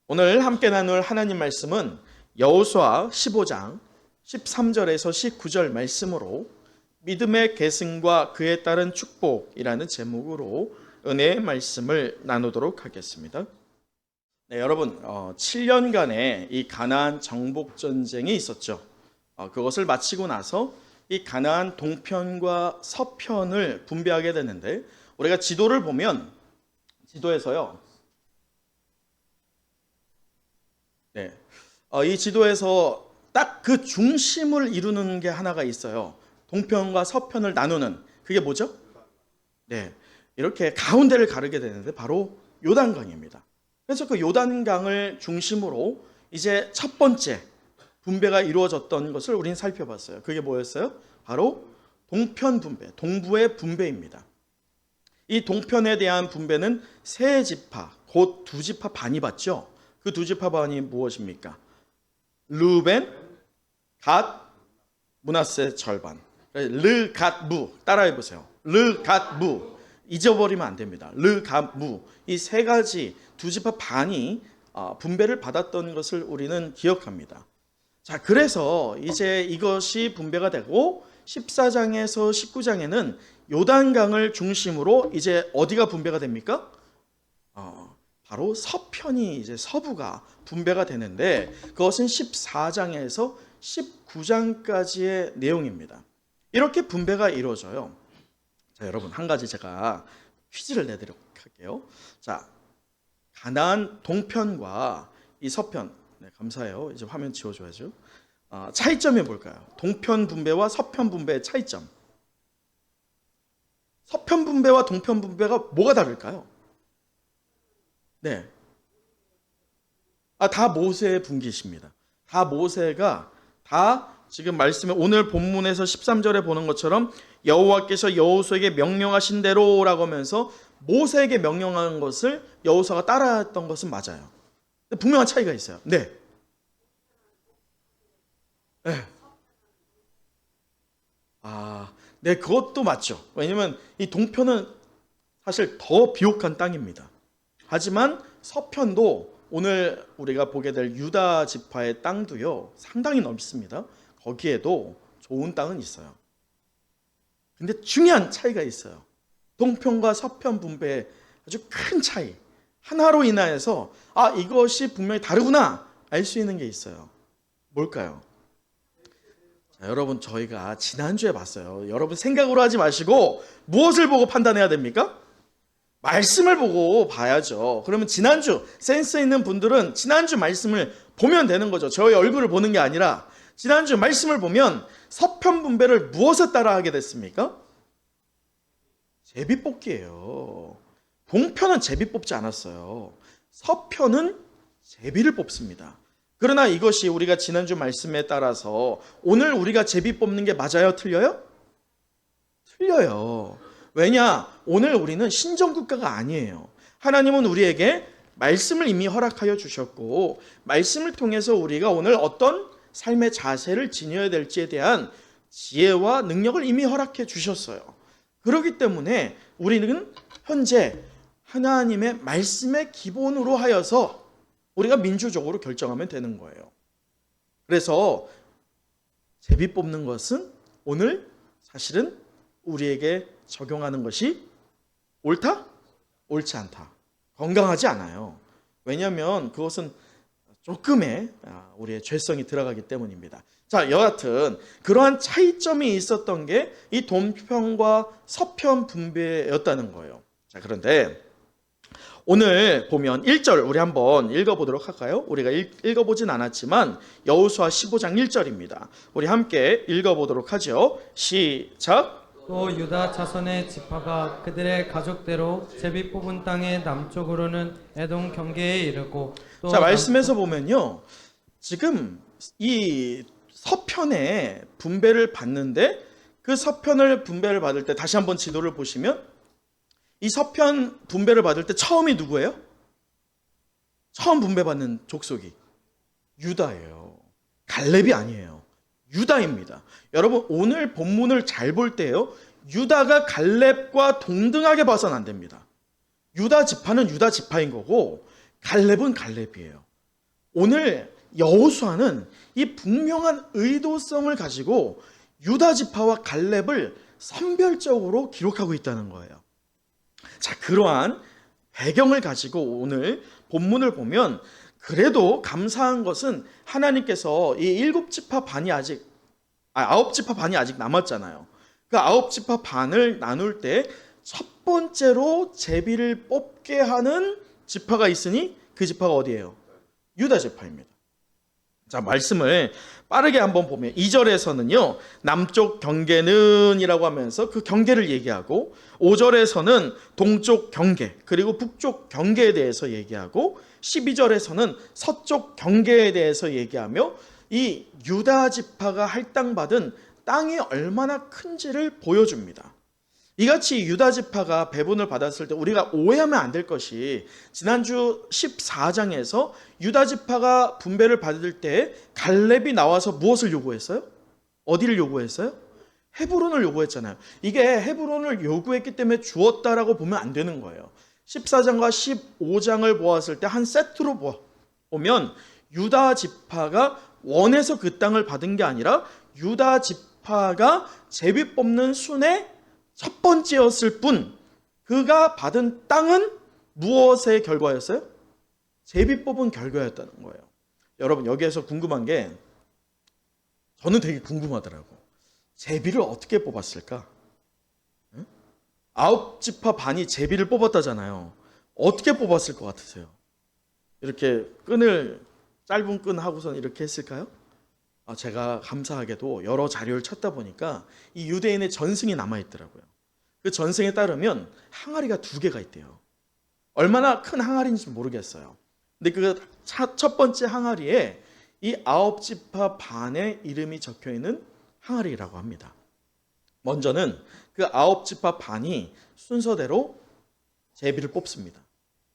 오늘 함께 나눌 하나님 말씀은 여호수아 15장 13절에서 19절 말씀으로 믿음의 계승과 그에 따른 축복이라는 제목으로 은혜의 말씀을 나누도록 하겠습니다. 네, 여러분 7년간의 이 가나안 정복 전쟁이 있었죠. 그것을 마치고 나서 이 가나안 동편과 서편을 분배하게 되는데 우리가 지도를 보면 지도에서요. 네. 이 지도에서 딱 그 중심을 이루는 게 하나가 있어요. 동편과 서편을 나누는 그게 뭐죠? 네. 이렇게 가운데를 가르게 되는데 바로 요단강입니다. 그래서 그 요단강을 중심으로 이제 첫 번째 분배가 이루어졌던 것을 우리는 살펴봤어요. 그게 뭐였어요? 바로 동편 분배, 동부의 분배입니다. 이 동편에 대한 분배는 세 지파, 곧 두 지파 반이 받죠. 그 두 지파 반이 무엇입니까? 르벤, 갓, 므낫세 절반. 르, 갓, 무. 따라해 보세요. 르, 갓, 무. 잊어버리면 안 됩니다. 르, 갓, 무. 이 세 가지 두 지파 반이 분배를 받았던 것을 우리는 기억합니다. 자, 그래서 이제 이것이 분배가 되고 14장에서 19장에는 요단강을 중심으로 이제 어디가 분배가 됩니까? 바로 서편이 이제 서부가 분배가 되는데 그것은 14장에서 19장까지의 내용입니다. 이렇게 분배가 이루어져요. 자, 여러분 한 가지 제가 퀴즈를 내드리도록 할게요. 자, 가나안 동편과 이 서편, 네, 감사해요. 이제 화면 지워줘야죠. 차이점이 뭘까요? 동편 분배와 서편 분배의 차이점. 서편 분배와 동편 분배가 뭐가 다를까요? 네. 다 모세의 분기십니다. 다 모세가 다 지금 말씀에 오늘 본문에서 13절에 보는 것처럼 여호와께서 여호수아에게 명령하신 대로라고 하면서 모세에게 명령한 것을 여호수아가 따라했던 것은 맞아요. 근데 분명한 차이가 있어요. 네. 네. 네, 그것도 맞죠. 왜냐면 이 동편은 사실 더 비옥한 땅입니다. 하지만 서편도 오늘 우리가 보게 될 유다 지파의 땅도요 상당히 넓습니다. 거기에도 좋은 땅은 있어요. 근데 중요한 차이가 있어요. 동편과 서편 분배의 아주 큰 차이. 하나로 인하여서 이것이 분명히 다르구나 알 수 있는 게 있어요. 뭘까요? 자, 여러분 저희가 지난주에 봤어요. 여러분 생각으로 하지 마시고 무엇을 보고 판단해야 됩니까? 말씀을 보고 봐야죠. 그러면 지난주 센스 있는 분들은 지난주 말씀을 보면 되는 거죠. 저희 얼굴을 보는 게 아니라 지난주 말씀을 보면 서편 분배를 무엇에 따라 하게 됐습니까? 제비뽑기예요. 동편은 제비 뽑지 않았어요. 서편은 제비를 뽑습니다. 그러나 이것이 우리가 지난주 말씀에 따라서 오늘 우리가 제비 뽑는 게 맞아요? 틀려요? 틀려요. 왜냐? 오늘 우리는 신정국가가 아니에요. 하나님은 우리에게 말씀을 이미 허락하여 주셨고 말씀을 통해서 우리가 오늘 어떤 삶의 자세를 지녀야 될지에 대한 지혜와 능력을 이미 허락해 주셨어요. 그렇기 때문에 우리는 현재 하나님의 말씀의 기본으로 하여서 우리가 민주적으로 결정하면 되는 거예요. 그래서 제비 뽑는 것은 오늘 사실은 우리에게 적용하는 것이 옳다? 옳지 않다. 건강하지 않아요. 왜냐하면 그것은 조금의 우리의 죄성이 들어가기 때문입니다. 자, 여하튼 그러한 차이점이 있었던 게 이 동편과 서편 분배였다는 거예요. 자, 그런데 오늘 보면 1절 우리 한번 읽어보도록 할까요? 우리가 읽어보진 않았지만 여호수아 15장 1절입니다. 우리 함께 읽어보도록 하죠. 시작. 또 유다 자손의 지파가 그들의 가족대로 제비 뽑은 땅의 남쪽으로는 에돔 경계에 이르고 또 자, 말씀에서 보면요. 지금 이 서편에 분배를 받는데 그 서편을 분배를 받을 때 다시 한번 지도를 보시면 이 서편 분배를 받을 때 처음이 누구예요? 처음 분배받는 족속이 유다예요. 갈렙이 아니에요. 유다입니다. 여러분 오늘 본문을 잘 볼 때요. 유다가 갈렙과 동등하게 봐서는 안 됩니다. 유다 지파는 유다 지파인 거고 갈렙은 갈렙이에요. 오늘 여호수아는 이 분명한 의도성을 가지고 유다 지파와 갈렙을 선별적으로 기록하고 있다는 거예요. 자, 그러한 배경을 가지고 오늘 본문을 보면 그래도 감사한 것은 하나님께서 이 7지파 반이 아직 9지파 반이 아직 남았잖아요. 그 9지파 반을 나눌 때 첫 번째로 제비를 뽑게 하는 지파가 있으니 그 지파가 어디예요? 유다 지파입니다. 자, 말씀을 빠르게 한번 보면 2절에서는요 남쪽 경계는 이라고 하면서 그 경계를 얘기하고, 5절에서는 동쪽 경계 그리고 북쪽 경계에 대해서 얘기하고, 12절에서는 서쪽 경계에 대해서 얘기하며 이 유다 지파가 할당받은 땅이 얼마나 큰지를 보여줍니다. 이같이 유다 지파가 배분을 받았을 때 우리가 오해하면 안 될 것이, 지난주 14장에서 유다 지파가 분배를 받을 때 갈렙이 나와서 무엇을 요구했어요? 어디를 요구했어요? 헤브론을 요구했잖아요. 이게 헤브론을 요구했기 때문에 주었다라고 보면 안 되는 거예요. 14장과 15장을 보았을 때 한 세트로 보면 유다 지파가 원해서 그 땅을 받은 게 아니라 유다 지파가 제비 뽑는 순의 첫 번째였을 뿐, 그가 받은 땅은 무엇의 결과였어요? 제비 뽑은 결과였다는 거예요. 여러분, 여기에서 궁금한 게, 저는 되게 궁금하더라고. 제비를 어떻게 뽑았을까? 9지파 반이 제비를 뽑았다잖아요. 어떻게 뽑았을 것 같으세요? 이렇게 짧은 끈 하고선 이렇게 했을까요? 제가 감사하게도 여러 자료를 찾다 보니까 이 유대인의 전승이 남아있더라고요. 그 전승에 따르면 항아리가 2개가 있대요. 얼마나 큰 항아리인지 모르겠어요. 근데 그 첫 번째 항아리에 이 9지파 반의 이름이 적혀있는 항아리라고 합니다. 먼저는 그 9지파 반이 순서대로 제비를 뽑습니다.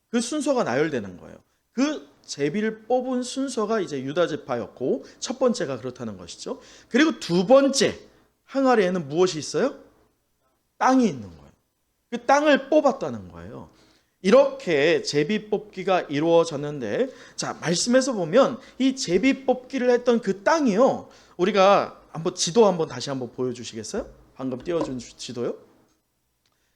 그 순서가 나열되는 거예요. 그 제비를 뽑은 순서가 이제 유다 지파였고, 첫 번째가 그렇다는 것이죠. 그리고 두 번째 항아리에는 무엇이 있어요? 땅이 있는 거예요. 그 땅을 뽑았다는 거예요. 이렇게 제비 뽑기가 이루어졌는데, 자, 말씀에서 보면 이 제비 뽑기를 했던 그 땅이요, 우리가 한번 지도 다시 한번 보여주시겠어요? 방금 띄워준 지도요.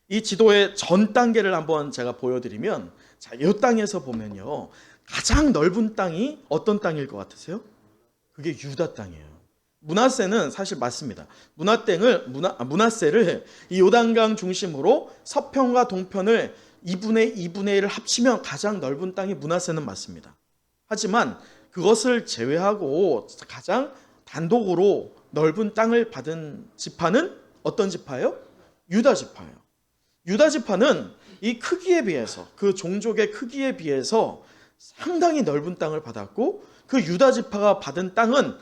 이 지도의 전 단계를 한번 제가 보여드리면, 자, 이 땅에서 보면요, 가장 넓은 땅이 어떤 땅일 것 같으세요? 그게 유다 땅이에요. 므낫세는 사실 맞습니다. 므낫세를 이 요단강 중심으로 서편과 동편을 2분의 1을 합치면 가장 넓은 땅이 므낫세는 맞습니다. 하지만 그것을 제외하고 가장 단독으로 넓은 땅을 받은 지파는 어떤 지파예요? 유다 지파예요. 유다 지파는 이 크기에 비해서, 그 종족의 크기에 비해서 상당히 넓은 땅을 받았고, 그 유다 지파가 받은 땅은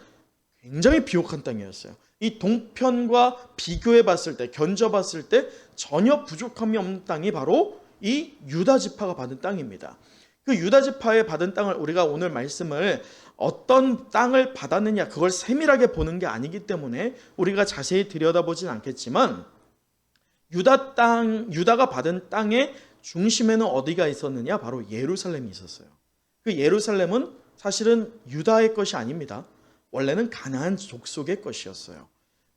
굉장히 비옥한 땅이었어요. 이 동편과 비교해 봤을 때, 견져 봤을 때 전혀 부족함이 없는 땅이 바로 이 유다 지파가 받은 땅입니다. 그 유다 지파에 받은 땅을, 우리가 오늘 말씀을 어떤 땅을 받았느냐 그걸 세밀하게 보는 게 아니기 때문에 우리가 자세히 들여다보진 않겠지만, 유다가 받은 땅의 중심에는 어디가 있었느냐? 바로 예루살렘이 있었어요. 그 예루살렘은 사실은 유다의 것이 아닙니다. 원래는 가나안 족속의 것이었어요.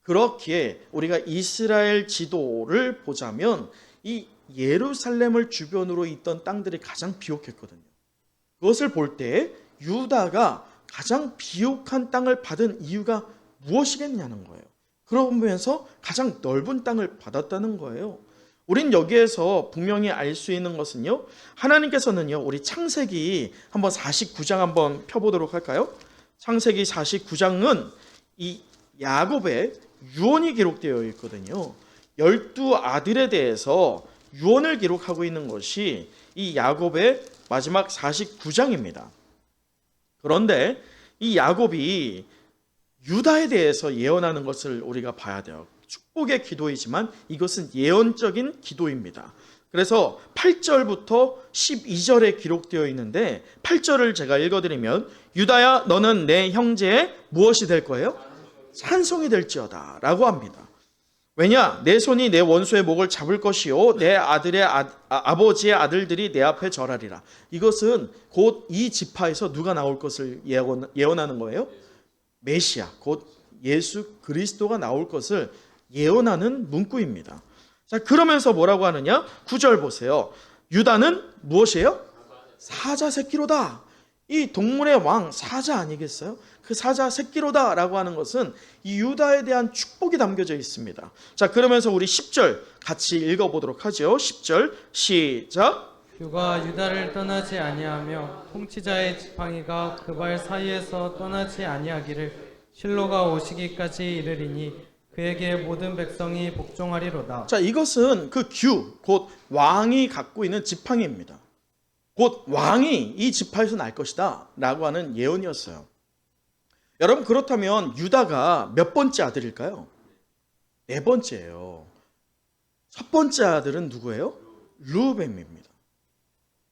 그렇기에 우리가 이스라엘 지도를 보자면 이 예루살렘을 주변으로 있던 땅들이 가장 비옥했거든요. 그것을 볼 때 유다가 가장 비옥한 땅을 받은 이유가 무엇이겠냐는 거예요. 그러면서 가장 넓은 땅을 받았다는 거예요. 우린 여기에서 분명히 알 수 있는 것은요, 하나님께서는요, 우리 창세기 한번 49장 한번 펴보도록 할까요? 창세기 49장은 이 야곱의 유언이 기록되어 있거든요. 12아들에 대해서 유언을 기록하고 있는 것이 이 야곱의 마지막 49장입니다. 그런데 이 야곱이 유다에 대해서 예언하는 것을 우리가 봐야 돼요. 축복의 기도이지만 이것은 예언적인 기도입니다. 그래서 8절부터 12절에 기록되어 있는데, 8절을 제가 읽어드리면, 유다야 너는 내 형제의 무엇이 될 거예요? 찬송이 될지어다 라고 합니다. 왜냐? 내 손이 내 원수의 목을 잡을 것이요 내 아들의 아버지의 아들들이 내 앞에 절하리라. 이것은 곧 이 지파에서 누가 나올 것을 예언하는 거예요? 메시아, 곧 예수 그리스도가 나올 것을 예언하는 문구입니다. 자, 그러면서 뭐라고 하느냐? 9절 보세요. 유다는 무엇이에요? 사자 새끼로다. 이 동물의 왕 사자 아니겠어요? 그 사자 새끼로다 라고 하는 것은 이 유다에 대한 축복이 담겨져 있습니다. 자, 그러면서 우리 10절 같이 읽어보도록 하죠. 10절 시작. 그가 유다를 떠나지 아니하며 통치자의 지팡이가 그 발 사이에서 떠나지 아니하기를 실로가 오시기까지 이르리니 그에게 모든 백성이 복종하리로다. 자, 이것은 그 규, 곧 왕이 갖고 있는 지팡이입니다. 곧 왕이 이 지파에서 날 것이다 라고 하는 예언이었어요. 여러분, 그렇다면 유다가 몇 번째 아들일까요? 네 번째예요. 첫 번째 아들은 누구예요? 르우벤입니다.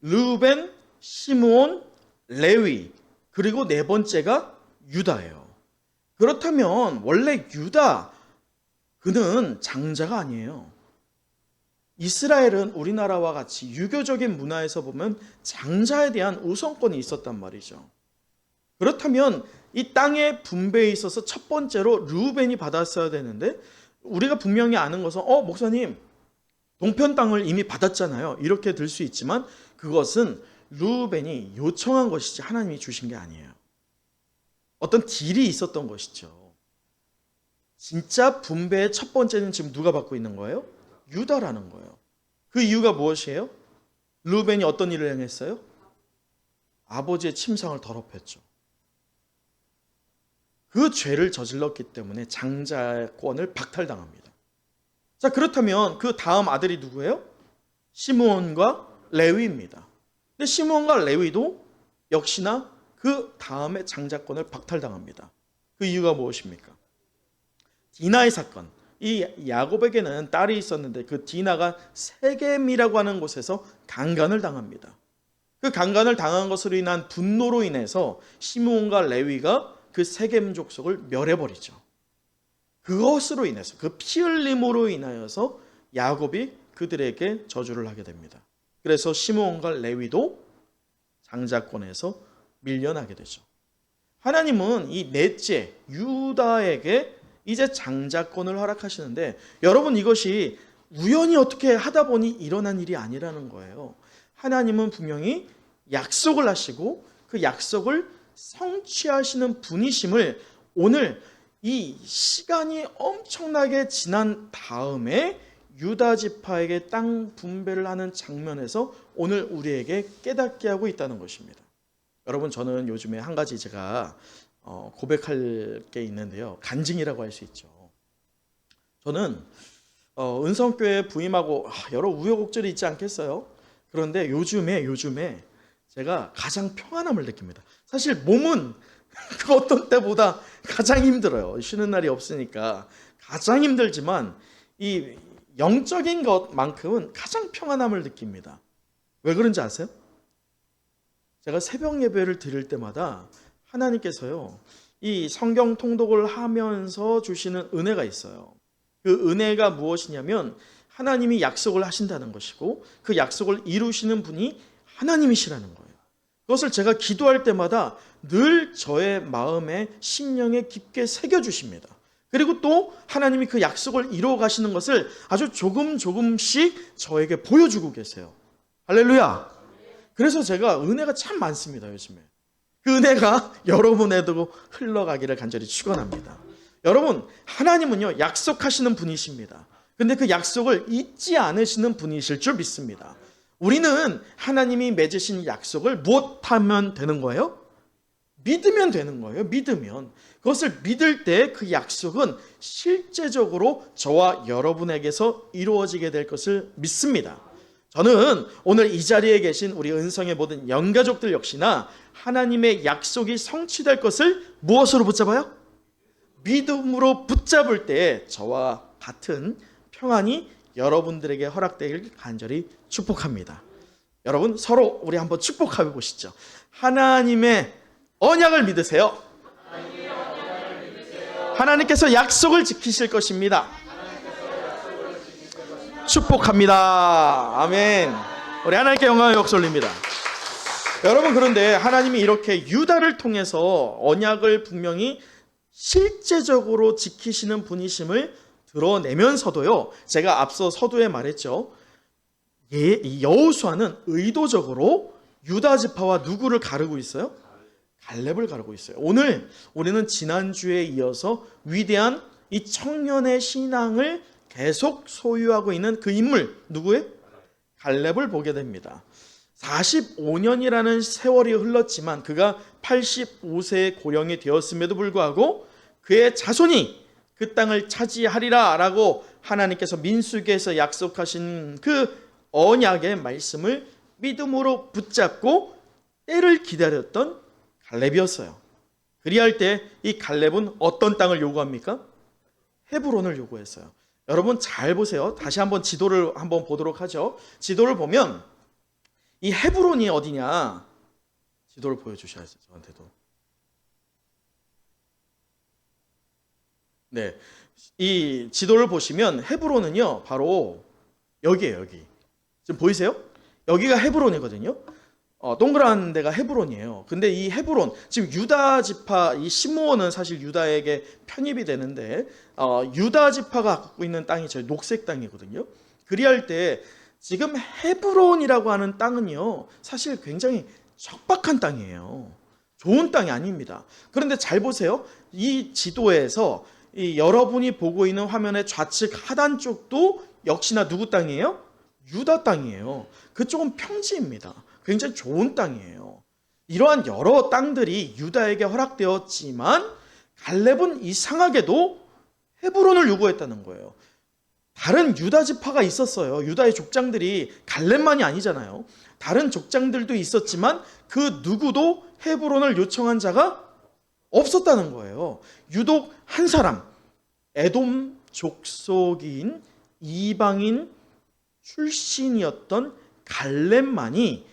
르우벤, 시므온, 레위, 그리고 네 번째가 유다예요. 그렇다면 원래 유다, 그는 장자가 아니에요. 이스라엘은 우리나라와 같이 유교적인 문화에서 보면 장자에 대한 우선권이 있었단 말이죠. 그렇다면 이 땅의 분배에 있어서 첫 번째로 르우벤이 받았어야 되는데, 우리가 분명히 아는 것은 목사님 동편 땅을 이미 받았잖아요, 이렇게 들 수 있지만 그것은 르우벤이 요청한 것이지 하나님이 주신 게 아니에요. 어떤 딜이 있었던 것이죠. 진짜 분배의 첫 번째는 지금 누가 받고 있는 거예요? 유다라는 거예요. 그 이유가 무엇이에요? 르우벤이 어떤 일을 행했어요? 아버지의 침상을 더럽혔죠. 그 죄를 저질렀기 때문에 장자권을 박탈당합니다. 자, 그렇다면 그 다음 아들이 누구예요? 시므온과 레위입니다. 근데 시므온과 레위도 역시나 그 다음에 장자권을 박탈당합니다. 그 이유가 무엇입니까? 디나의 사건. 이 야곱에게는 딸이 있었는데 그 디나가 세겜이라고 하는 곳에서 강간을 당합니다. 그 강간을 당한 것으로 인한 분노로 인해서 시므온과 레위가 그 세겜 족속을 멸해버리죠. 그것으로 인해서, 그 피 흘림으로 인하여서 야곱이 그들에게 저주를 하게 됩니다. 그래서 시므온과 레위도 장자권에서 밀려나게 되죠. 하나님은 이 넷째 유다에게 이제 장자권을 허락하시는데, 여러분, 이것이 우연히 어떻게 하다 보니 일어난 일이 아니라는 거예요. 하나님은 분명히 약속을 하시고 그 약속을 성취하시는 분이심을 오늘 이 시간이 엄청나게 지난 다음에 유다 지파에게 땅 분배를 하는 장면에서 오늘 우리에게 깨닫게 하고 있다는 것입니다. 여러분, 저는 요즘에 한 가지 제가 고백할 게 있는데요, 간증이라고 할 수 있죠. 저는 은성교회 부임하고 여러 우여곡절이 있지 않겠어요? 그런데 요즘에 제가 가장 평안함을 느낍니다. 사실 몸은 그 어떤 때보다 가장 힘들어요. 쉬는 날이 없으니까 가장 힘들지만 이 영적인 것만큼은 가장 평안함을 느낍니다. 왜 그런지 아세요? 제가 새벽 예배를 드릴 때마다 하나님께서요, 이 성경 통독을 하면서 주시는 은혜가 있어요. 그 은혜가 무엇이냐면 하나님이 약속을 하신다는 것이고 그 약속을 이루시는 분이 하나님이시라는 거예요. 그것을 제가 기도할 때마다 늘 저의 마음에 심령에 깊게 새겨주십니다. 그리고 또 하나님이 그 약속을 이루어 가시는 것을 아주 조금씩 저에게 보여주고 계세요. 할렐루야. 그래서 제가 은혜가 참 많습니다, 요즘에. 그 은혜가 여러분에도 흘러가기를 간절히 축원합니다. 여러분, 하나님은요, 약속하시는 분이십니다. 근데 그 약속을 잊지 않으시는 분이실 줄 믿습니다. 우리는 하나님이 맺으신 약속을 무엇하면 되는 거예요? 믿으면 되는 거예요. 믿으면. 그것을 믿을 때 그 약속은 실제적으로 저와 여러분에게서 이루어지게 될 것을 믿습니다. 저는 오늘 이 자리에 계신 우리 은성의 모든 영가족들 역시나 하나님의 약속이 성취될 것을 무엇으로 붙잡아요? 믿음으로 붙잡을 때 저와 같은 평안이 여러분들에게 허락되길 간절히 축복합니다. 여러분, 서로 우리 한번 축복해 보시죠. 하나님의 언약을 믿으세요. 하나님께서 약속을 지키실 것입니다. 축복합니다. 아멘. 우리 하나님께 영광의 역사 올립니다. 여러분, 그런데 하나님이 이렇게 유다를 통해서 언약을 분명히 실제적으로 지키시는 분이심을 드러내면서도요, 제가 앞서 서두에 말했죠. 여호수아는 의도적으로 유다 지파와 누구를 가르고 있어요? 갈렙을 가르고 있어요. 오늘 우리는 지난주에 이어서 위대한 이 청년의 신앙을 계속 소유하고 있는 그 인물, 누구의? 갈렙을 보게 됩니다. 45년이라는 세월이 흘렀지만 그가 85세의 고령이 되었음에도 불구하고 그의 자손이 그 땅을 차지하리라 라고 하나님께서 민수기에서 약속하신 그 언약의 말씀을 믿음으로 붙잡고 때를 기다렸던 갈렙이었어요. 그리할 때 이 갈렙은 어떤 땅을 요구합니까? 헤브론을 요구했어요. 여러분 잘 보세요. 다시 한번 지도를 한번 보도록 하죠. 지도를 보면 이 헤브론이 어디냐? 지도를 보여주셔야죠. 저한테도. 네, 이 지도를 보시면 헤브론은요 바로 여기예요. 여기 지금 보이세요? 여기가 헤브론이거든요. 동그란 데가 헤브론이에요. 근데 이 헤브론, 지금 유다 지파, 이 시므온은 사실 유다에게 편입이 되는데 유다 지파가 갖고 있는 땅이 저 녹색 땅이거든요. 그리할 때 지금 헤브론이라고 하는 땅은요 사실 굉장히 척박한 땅이에요. 좋은 땅이 아닙니다. 그런데 잘 보세요. 이 지도에서 이 여러분이 보고 있는 화면의 좌측 하단 쪽도 역시나 누구 땅이에요? 유다 땅이에요. 그쪽은 평지입니다. 굉장히 좋은 땅이에요. 이러한 여러 땅들이 유다에게 허락되었지만 갈렙은 이상하게도 헤브론을 요구했다는 거예요. 다른 유다 지파가 있었어요. 유다의 족장들이 갈렙만이 아니잖아요. 다른 족장들도 있었지만 그 누구도 헤브론을 요청한 자가 없었다는 거예요. 유독 한 사람, 에돔 족속인 이방인 출신이었던 갈렙만이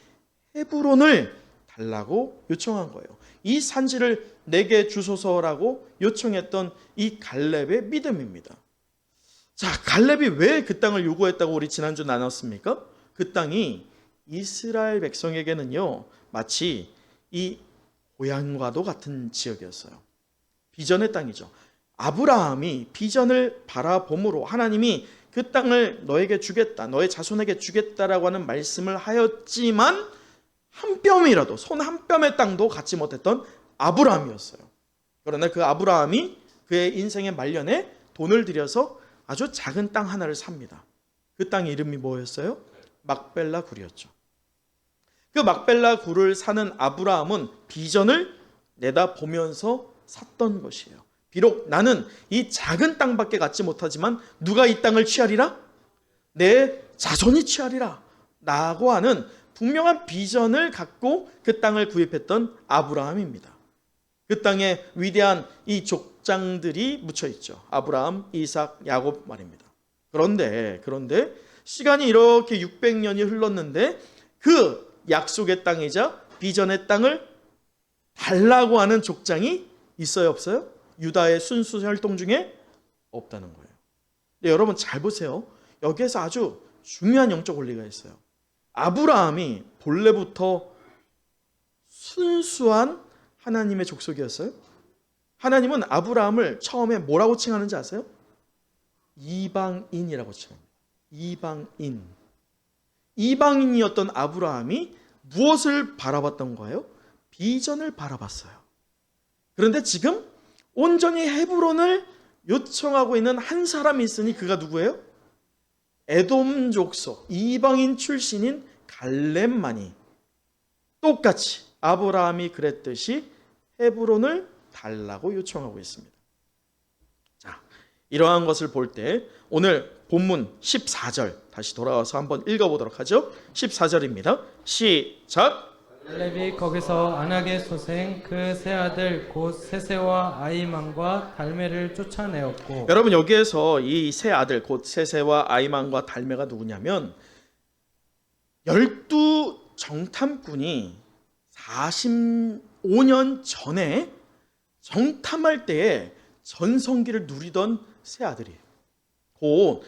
헤브론을 달라고 요청한 거예요. 이 산지를 내게 주소서라고 요청했던 이 갈렙의 믿음입니다. 자, 갈렙이 왜 그 땅을 요구했다고 우리 지난주 나눴습니까? 그 땅이 이스라엘 백성에게는요 마치 이 고향과도 같은 지역이었어요. 비전의 땅이죠. 아브라함이 비전을 바라봄으로 하나님이 그 땅을 너에게 주겠다, 너의 자손에게 주겠다라고 하는 말씀을 하였지만 한 뼘이라도, 손 한 뼘의 땅도 갖지 못했던 아브라함이었어요. 그러나 그 아브라함이 그의 인생의 말년에 돈을 들여서 아주 작은 땅 하나를 삽니다. 그 땅의 이름이 뭐였어요? 막벨라 굴이었죠. 그 막벨라 굴을 사는 아브라함은 비전을 내다보면서 샀던 것이에요. 비록 나는 이 작은 땅밖에 갖지 못하지만 누가 이 땅을 취하리라? 내 자손이 취하리라 라고 하는 분명한 비전을 갖고 그 땅을 구입했던 아브라함입니다. 그 땅에 위대한 이 족장들이 묻혀 있죠. 아브라함, 이삭, 야곱 말입니다. 그런데 시간이 이렇게 600년이 흘렀는데 그 약속의 땅이자 비전의 땅을 달라고 하는 족장이 있어요, 없어요? 유다의 순수 혈통 중에 없다는 거예요. 근데 여러분 잘 보세요. 여기에서 아주 중요한 영적 원리가 있어요. 아브라함이 본래부터 순수한 하나님의 족속이었어요. 하나님은 아브라함을 처음에 뭐라고 칭하는지 아세요? 이방인이라고 칭합니다. 이방인. 이방인이었던 아브라함이 무엇을 바라봤던 거예요? 비전을 바라봤어요. 그런데 지금 온전히 헤브론을 요청하고 있는 한 사람이 있으니 그가 누구예요? 에돔 족속 이방인 출신인 갈렙만이 똑같이 아브라함이 그랬듯이 헤브론을 달라고 요청하고 있습니다. 자, 이러한 것을 볼 때 오늘 본문 14절 다시 돌아와서 한번 읽어보도록 하죠. 14절입니다. 시작. 갈렙이 거기서 아낙의 소생 그 세 아들 곧 세세와 아이만과 달메를 쫓아내었고. 여러분 여기에서 이 세 아들 곧 세세와 아이만과 달메가 누구냐면 12 정탐꾼이 45년 전에 정탐할 때에 전성기를 누리던 세 아들이에요. 곧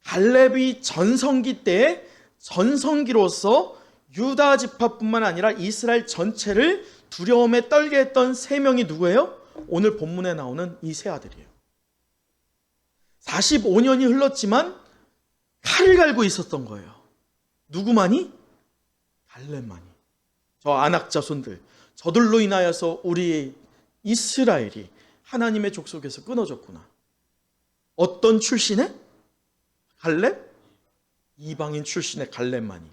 갈렙이 전성기 때 전성기로서 유다 지파뿐만 아니라 이스라엘 전체를 두려움에 떨게 했던 세 명이 누구예요? 오늘 본문에 나오는 이 세 아들이에요. 45년이 흘렀지만 칼을 갈고 있었던 거예요. 누구만이? 갈렙만이. 저 아낙 자손들, 저들로 인하여서 우리 이스라엘이 하나님의 족속에서 끊어졌구나. 어떤 출신의? 갈렙? 이방인 출신의 갈렙만이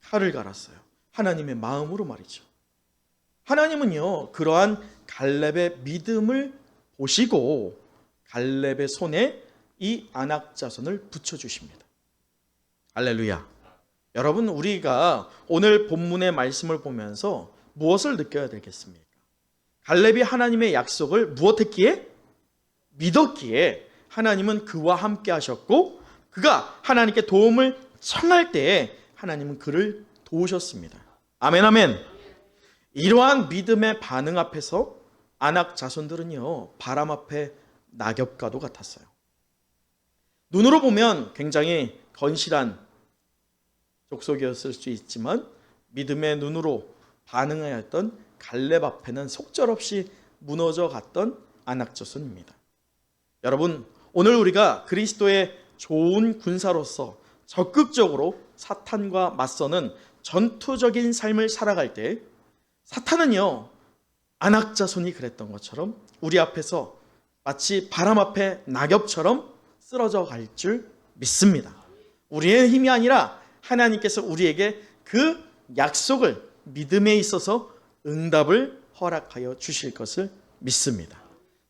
칼을 갈았어요. 하나님의 마음으로 말이죠. 하나님은요, 그러한 갈렙의 믿음을 보시고 갈렙의 손에 이 아낙 자손을 붙여주십니다. 할렐루야. 여러분, 우리가 오늘 본문의 말씀을 보면서 무엇을 느껴야 되겠습니까? 갈렙이 하나님의 약속을 무엇했기에? 믿었기에 하나님은 그와 함께 하셨고, 그가 하나님께 도움을 청할 때에 하나님은 그를 도우셨습니다. 아멘, 아멘. 이러한 믿음의 반응 앞에서 아낙 자손들은요, 바람 앞에 낙엽과도 같았어요. 눈으로 보면 굉장히 건실한 족속이었을 수 있지만 믿음의 눈으로 반응하였던 갈렙 앞에는 속절없이 무너져 갔던 아낙 자손입니다. 여러분, 오늘 우리가 그리스도의 좋은 군사로서 적극적으로 사탄과 맞서는 전투적인 삶을 살아갈 때 사탄은요, 아낙 자손이 그랬던 것처럼 우리 앞에서 마치 바람 앞에 낙엽처럼 쓰러져 갈 줄 믿습니다. 우리의 힘이 아니라 하나님께서 우리에게 그 약속을 믿음에 있어서 응답을 허락하여 주실 것을 믿습니다.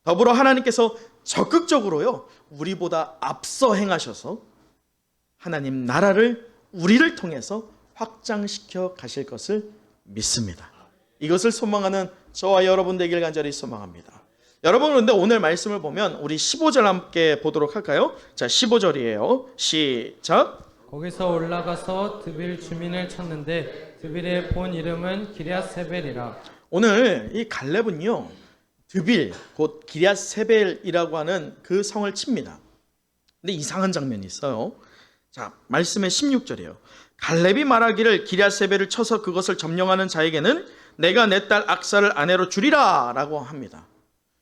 더불어 하나님께서 적극적으로요, 우리보다 앞서 행하셔서 하나님 나라를 우리를 통해서 확장시켜 가실 것을 믿습니다. 이것을 소망하는 저와 여러분 되길 간절히 소망합니다. 여러분, 그런데 오늘 말씀을 보면 우리 15절 함께 보도록 할까요? 자, 15절이에요. 시작. 거기서 올라가서 드빌 주민을 찾는데 드빌의 본 이름은 기럇세벨이라. 오늘 이 갈렙은요, 드빌 곧 기럇세벨이라고 하는 그 성을 칩니다. 근데 이상한 장면이 있어요. 자, 말씀의 16절이에요. 갈렙이 말하기를 기럇세벨을 쳐서 그것을 점령하는 자에게는 내가 내 딸 악사를 아내로 주리라 라고 합니다.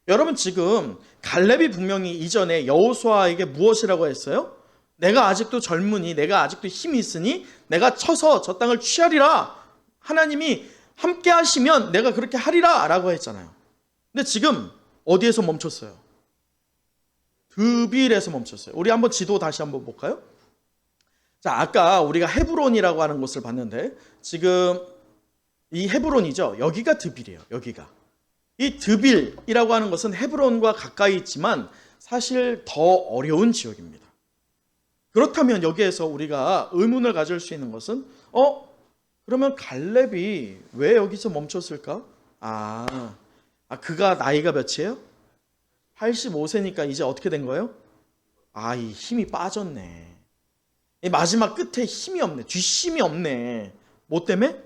여러분, 지금 갈렙이 분명히 이전에 여호수아에게 무엇이라고 했어요? 내가 아직도 젊으니, 내가 아직도 힘이 있으니 내가 쳐서 저 땅을 취하리라. 하나님이 함께 하시면 내가 그렇게 하리라 라고 했잖아요. 근데 지금 어디에서 멈췄어요? 드빌에서 멈췄어요. 우리 한번 지도 다시 한번 볼까요? 자, 아까 우리가 헤브론이라고 하는 곳을 봤는데 지금 이 헤브론이죠. 여기가 드빌이에요. 여기가. 이 드빌이라고 하는 것은 헤브론과 가까이 있지만 사실 더 어려운 지역입니다. 그렇다면 여기에서 우리가 의문을 가질 수 있는 것은 그러면 갈렙이 왜 여기서 멈췄을까? 그가 나이가 몇이에요? 85세니까 이제 어떻게 된 거예요? 이 힘이 빠졌네. 이 마지막 끝에 힘이 없네. 뒷심이 없네. 뭐 때문에?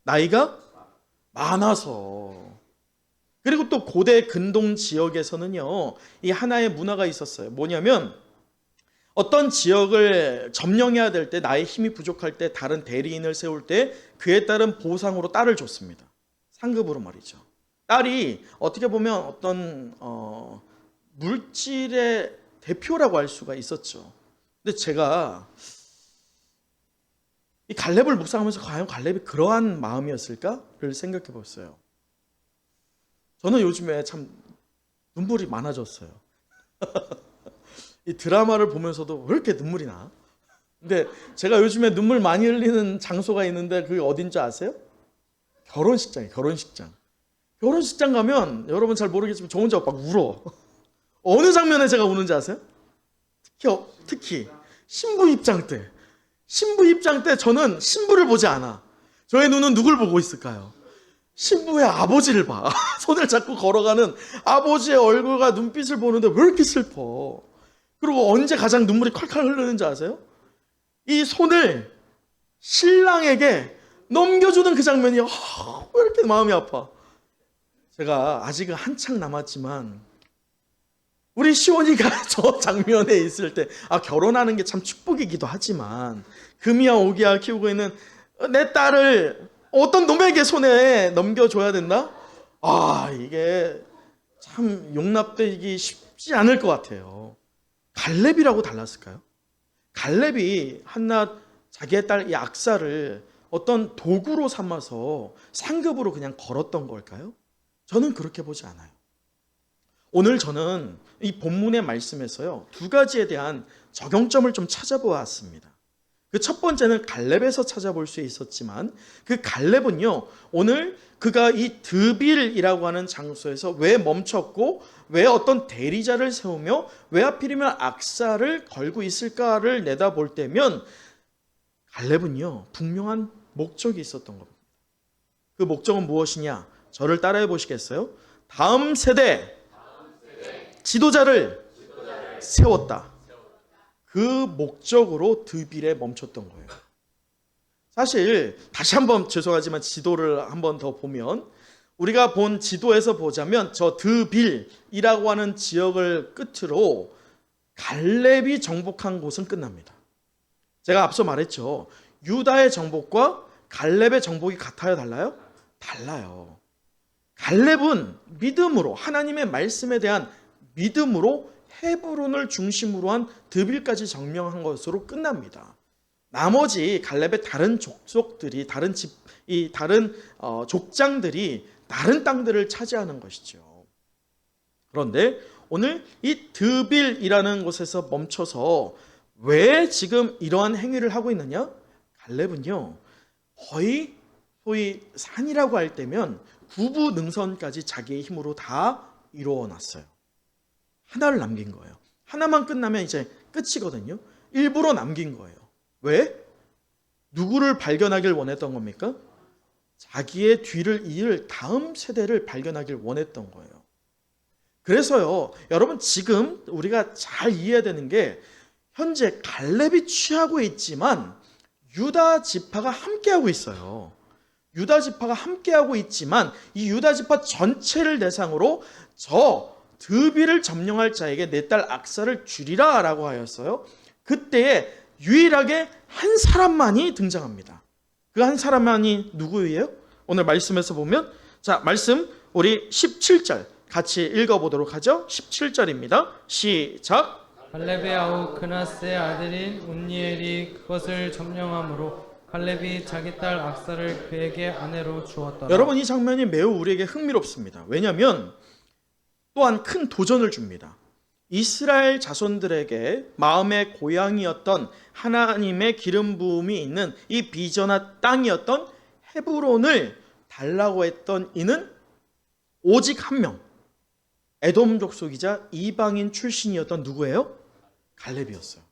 나이가 많아서. 그리고 또 고대 근동 지역에서는요, 이 하나의 문화가 있었어요. 뭐냐면 어떤 지역을 점령해야 될 때, 나의 힘이 부족할 때 다른 대리인을 세울 때 그에 따른 보상으로 딸을 줬습니다. 상급으로 말이죠. 딸이 어떻게 보면 어떤 물질의 대표라고 할 수가 있었죠. 근데 제가 이 갈렙을 묵상하면서 과연 갈렙이 그러한 마음이었을까를 생각해 봤어요. 저는 요즘에 참 눈물이 많아졌어요. 이 드라마를 보면서도 왜 이렇게 눈물이 나? 근데 제가 요즘에 눈물 많이 흘리는 장소가 있는데 그게 어딘지 아세요? 결혼식장이에요. 결혼식장 가면 여러분 잘 모르겠지만 저 혼자 막 울어. 어느 장면에 제가 우는지 아세요? 특히 신부 입장 때. 신부 입장 때 저는 신부를 보지 않아. 저의 눈은 누굴 보고 있을까요? 신부의 아버지를 봐. 손을 잡고 걸어가는 아버지의 얼굴과 눈빛을 보는데 왜 이렇게 슬퍼? 그리고 언제 가장 눈물이 콸콸 흐르는지 아세요? 이 손을 신랑에게 넘겨주는 그 장면이 왜 이렇게 마음이 아파? 제가 아직은 한창 남았지만 우리 시온이가 저 장면에 있을 때 결혼하는 게 참 축복이기도 하지만 금이야 오기야 키우고 있는 내 딸을 어떤 놈에게 손에 넘겨줘야 된다? 이게 참 용납되기 쉽지 않을 것 같아요. 갈렙이라고 달랐을까요? 갈렙이 한낱 자기의 딸 이 악사를 어떤 도구로 삼아서 상급으로 그냥 걸었던 걸까요? 저는 그렇게 보지 않아요. 오늘 저는 이 본문의 말씀에서요, 두 가지에 대한 적용점을 좀 찾아보았습니다. 그 첫 번째는 갈렙에서 찾아볼 수 있었지만, 그 갈렙은요, 오늘 그가 이 드빌이라고 하는 장소에서 왜 멈췄고 왜 어떤 대리자를 세우며 왜 하필이면 악사를 걸고 있을까를 내다볼 때면, 갈렙은요 분명한 목적이 있었던 겁니다. 그 목적은 무엇이냐? 저를 따라해 보시겠어요? 다음 세대 지도자를 세웠다. 그 목적으로 드빌에 멈췄던 거예요. 사실 다시 한번 죄송하지만 지도를 한번 더 보면, 우리가 본 지도에서 보자면 저 드빌이라고 하는 지역을 끝으로 갈렙이 정복한 곳은 끝납니다. 제가 앞서 말했죠. 유다의 정복과 갈렙의 정복이 같아요, 달라요? 달라요. 갈렙은 믿음으로, 하나님의 말씀에 대한 믿음으로 헤브론을 중심으로 한 드빌까지 점령한 것으로 끝납니다. 나머지 갈렙의 다른 족속들이, 다른 족장들이 다른 땅들을 차지하는 것이죠. 그런데 오늘 이 드빌이라는 곳에서 멈춰서 왜 지금 이러한 행위를 하고 있느냐? 갈렙은요, 거의 소위 산이라고 할 때면 구부 능선까지 자기의 힘으로 다 이루어 놨어요. 하나를 남긴 거예요. 하나만 끝나면 이제 끝이거든요. 일부러 남긴 거예요. 왜? 누구를 발견하길 원했던 겁니까? 자기의 뒤를 이을 다음 세대를 발견하길 원했던 거예요. 그래서요, 여러분 지금 우리가 잘 이해해야 되는 게, 현재 갈렙이 취하고 있지만 유다 지파가 함께하고 있어요. 유다 지파가 함께하고 있지만 이 유다 지파 전체를 대상으로 저 드빌을 점령할 자에게 내 딸 악사를 주리라 라고 하였어요. 그때에 유일하게 한 사람만이 등장합니다. 그 한 사람만이 누구예요? 오늘 말씀에서 보면, 자, 말씀 우리 17절 같이 읽어보도록 하죠. 17절입니다. 시작. 갈렙의 아우 그나스의 아들인 운니엘이 그것을 점령함으로 갈렙이 자기 딸 악사를 그에게 아내로 주었더라. 여러분, 이 장면이 매우 우리에게 흥미롭습니다. 왜냐하면 또한 큰 도전을 줍니다. 이스라엘 자손들에게 마음의 고향이었던 하나님의 기름 부음이 있는 이 비전한 땅이었던 헤브론을 달라고 했던 이는 오직 한 명, 에돔 족속이자 이방인 출신이었던 누구예요? 갈렙이었어요.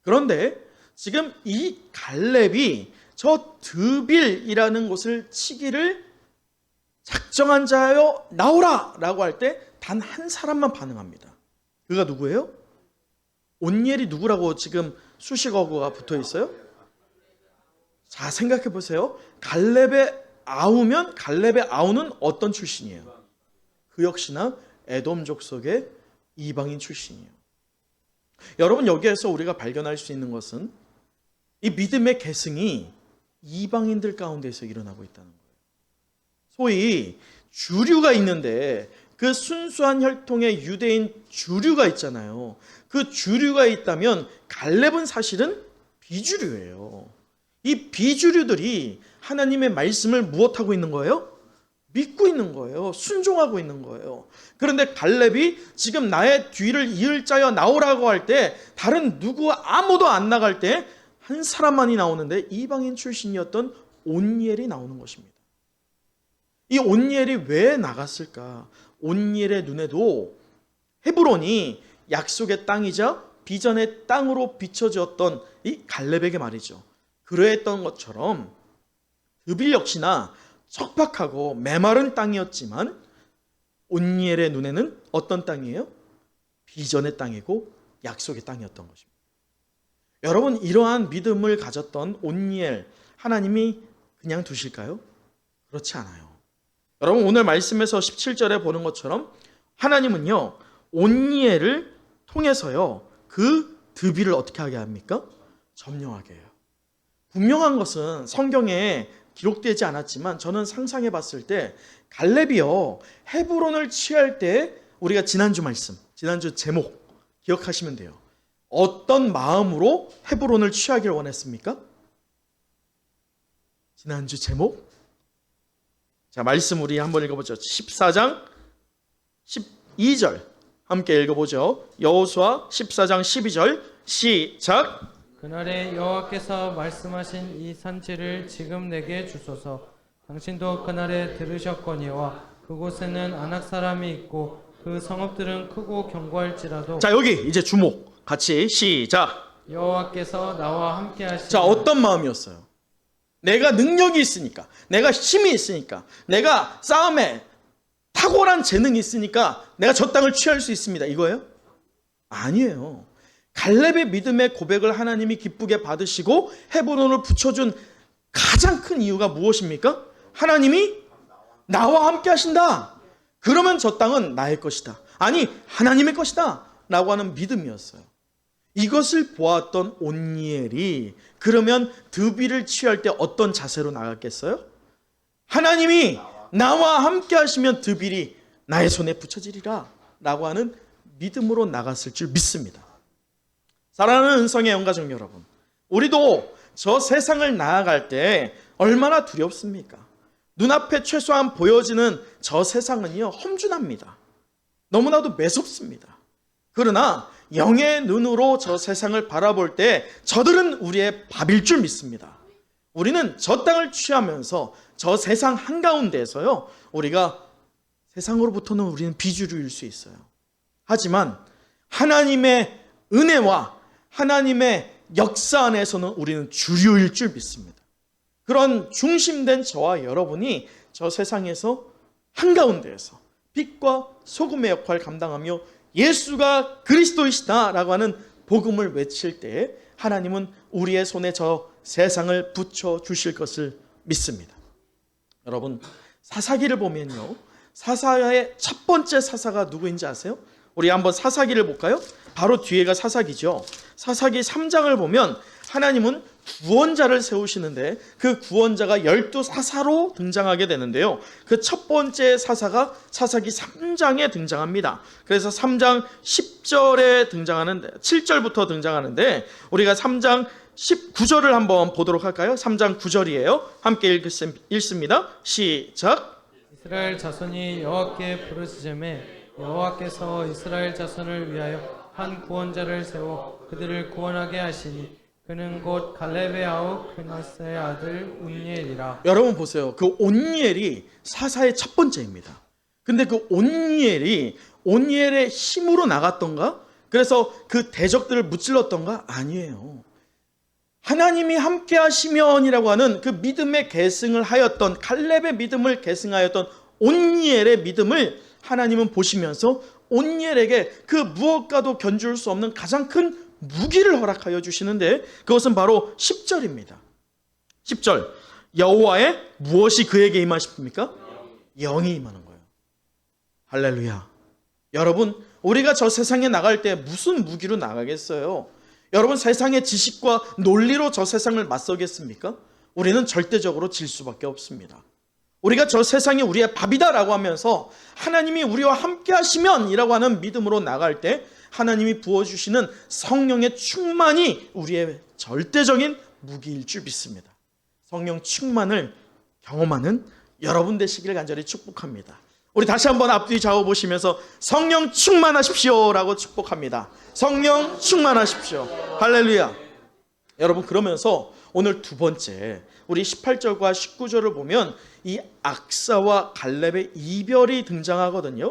그런데 지금 이 갈렙이 저 드빌이라는 곳을 치기를 작정한 자여 나오라 라고 할 때 단 한 사람만 반응합니다. 그가 누구예요? 온니엘이 누구라고 지금 수식어가 붙어 있어요? 자, 생각해 보세요. 갈렙의 아우면 갈렙의 아우는 어떤 출신이에요? 그 역시나 에돔 족속의 이방인 출신이에요. 여러분, 여기에서 우리가 발견할 수 있는 것은 이 믿음의 계승이 이방인들 가운데서 일어나고 있다는 거예요. 소위 주류가 있는데 그 순수한 혈통의 유대인 주류가 있잖아요. 그 주류가 있다면 갈렙은 사실은 비주류예요. 이 비주류들이 하나님의 말씀을 무엇하고 있는 거예요? 믿고 있는 거예요. 순종하고 있는 거예요. 그런데 갈렙이 지금 나의 뒤를 이을 자여 나오라고 할 때 다른 누구 아무도 안 나갈 때 한 사람만이 나오는데 이방인 출신이었던 온니엘이 나오는 것입니다. 이 온니엘이 왜 나갔을까? 온니엘의 눈에도 헤브론이 약속의 땅이자 비전의 땅으로 비춰졌던 이 갈렙에게 말이죠. 그러했던 것처럼 드빌 역시나 척박하고 메마른 땅이었지만 온니엘의 눈에는 어떤 땅이에요? 비전의 땅이고 약속의 땅이었던 것입니다. 여러분, 이러한 믿음을 가졌던 온니엘, 하나님이 그냥 두실까요? 그렇지 않아요. 여러분, 오늘 말씀에서 17절에 보는 것처럼 하나님은요, 온니엘을 통해서요 그 드비를 어떻게 하게 합니까? 점령하게 해요. 분명한 것은 성경에 기록되지 않았지만 저는 상상해 봤을 때 갈렙이요 헤브론을 취할 때 우리가 지난주 말씀, 지난주 제목 기억하시면 돼요. 어떤 마음으로 헤브론을 취하기를 원했습니까? 지난주 제목? 자, 말씀 우리 한번 읽어보죠. 14장 12절 함께 읽어보죠. 여호수아 14장 12절 시작. 그날에 여호와께서 말씀하신 이 산지를 지금 내게 주소서. 당신도 그날에 들으셨거니와 그곳에는 아낙 사람이 있고 그 성읍들은 크고 견고할지라도 자, 여기 이제 주목 같이 시작. 여호와께서 나와 함께 하시니. 자, 어떤 마음이었어요? 내가 능력이 있으니까, 내가 힘이 있으니까, 내가 싸움에 탁월한 재능이 있으니까 내가 저 땅을 취할 수 있습니다. 이거예요? 아니에요. 갈렙의 믿음의 고백을 하나님이 기쁘게 받으시고 헤브론을 붙여준 가장 큰 이유가 무엇입니까? 하나님이 나와 함께 하신다. 그러면 저 땅은 나의 것이다. 아니, 하나님의 것이다. 라고 하는 믿음이었어요. 이것을 보았던 온니엘이 그러면 드비를 취할 때 어떤 자세로 나갔겠어요? 하나님이 나와 함께 하시면 드빌이 나의 손에 붙여지리라 라고 하는 믿음으로 나갔을 줄 믿습니다. 사랑하는 은성의 영가족 여러분, 우리도 저 세상을 나아갈 때 얼마나 두렵습니까? 눈앞에 최소한 보여지는 저 세상은요 험준합니다. 너무나도 매섭습니다. 그러나 영의 눈으로 저 세상을 바라볼 때 저들은 우리의 밥일 줄 믿습니다. 우리는 저 땅을 취하면서 저 세상 한가운데에서요 우리가 세상으로부터는 우리는 비주류일 수 있어요. 하지만 하나님의 은혜와 하나님의 역사 안에서는 우리는 주류일 줄 믿습니다. 그런 중심된 저와 여러분이 저 세상에서 한가운데에서 빛과 소금의 역할을 감당하며 예수가 그리스도이시다라고 하는 복음을 외칠 때 하나님은 우리의 손에 저 세상을 붙여 주실 것을 믿습니다. 여러분, 사사기를 보면요, 사사의 첫 번째 사사가 누구인지 아세요? 우리 한번 사사기를 볼까요? 바로 뒤에가 사사기죠. 사사기 3장을 보면 하나님은 구원자를 세우시는데 그 구원자가 12사사로 등장하게 되는데요. 그 첫 번째 사사가 사사기 3장에 등장합니다. 그래서 3장 10절에 등장하는데 7절부터 등장하는데 우리가 3장 19절을 한번 보도록 할까요? 3장 9절이에요. 함께 읽습니다. 시작. 이스라엘 자손이 여호와께 부르짖음에 여호와께서 이스라엘 자손을 위하여 한 구원자를 세워 그들을 구원하게 하시니 그는 곧 갈렙의 아우 그나스의 아들 온니엘이라. 여러분 보세요. 그 온니엘이 사사의 첫 번째입니다. 근데 그 온니엘의 힘으로 나갔던가? 그래서 그 대적들을 무찔렀던가? 아니에요. 하나님이 함께 하시면이라고 하는 그 믿음의 계승을 하였던, 갈렙의 믿음을 계승하였던 온니엘의 믿음을 하나님은 보시면서 온니엘에게 그 무엇과도 견줄 수 없는 가장 큰 무기를 허락하여 주시는데 그것은 바로 10절입니다. 10절. 여호와의 무엇이 그에게 임하십니까? 영이 임하는 거예요. 할렐루야. 여러분, 우리가 저 세상에 나갈 때 무슨 무기로 나가겠어요? 여러분, 세상의 지식과 논리로 저 세상을 맞서겠습니까? 우리는 절대적으로 질 수밖에 없습니다. 우리가 저 세상이 우리의 밥이다라고 하면서 하나님이 우리와 함께 하시면 이라고 하는 믿음으로 나갈 때 하나님이 부어주시는 성령의 충만이 우리의 절대적인 무기일 줄 믿습니다. 성령 충만을 경험하는 여러분 되시기를 간절히 축복합니다. 우리 다시 한번 앞뒤 좌우 보시면서 성령 충만하십시오 라고 축복합니다. 성령 충만하십시오. 할렐루야. 여러분, 그러면서 오늘 두 번째 우리 18절과 19절을 보면 이 악사와 갈렙의 이별이 등장하거든요.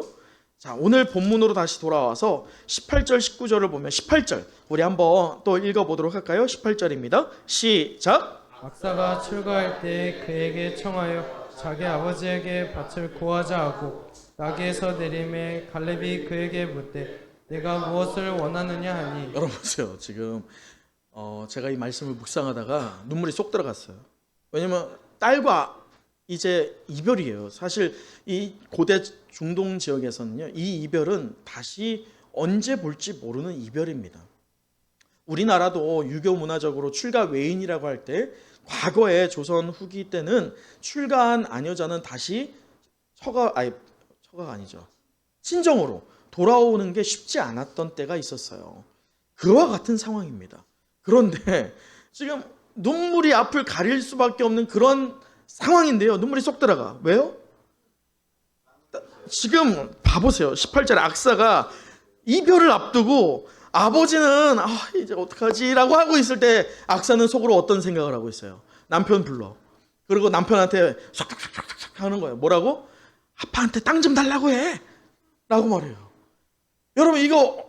자, 오늘 본문으로 다시 돌아와서 18절 19절을 보면 18절 우리 한번 또 읽어보도록 할까요? 18절입니다. 시작. 악사가 출가할 때 그에게 청하여 자기 아버지에게 밭을 구하자 하고 나귀에서 내림에 갈렙이 그에게 묻되 내가 무엇을 원하느냐 하니. 여러분 보세요. 지금 제가 이 말씀을 묵상하다가 눈물이 쏙 들어갔어요. 왜냐면 딸과 이제 이별이에요. 사실 이 고대 중동 지역에서는요, 이 이별은 다시 언제 볼지 모르는 이별입니다. 우리나라도 유교 문화적으로 출가 외인이라고 할 때 과거에 조선 후기 때는 출가한 아녀자는 다시 처가가 아니죠. 친정으로 돌아오는 게 쉽지 않았던 때가 있었어요. 그와 같은 상황입니다. 그런데 지금 눈물이 앞을 가릴 수밖에 없는 그런 상황인데요. 눈물이 쏙 들어가. 왜요? 지금 봐보세요. 18절 악사가 이별을 앞두고 아버지는 이제 어떡하지? 라고 하고 있을 때 악사는 속으로 어떤 생각을 하고 있어요? 남편 불러. 그리고 남편한테 샥샥샥샥 하는 거예요. 뭐라고? 아빠한테 땅 좀 달라고 해. 라고 말해요. 여러분 이거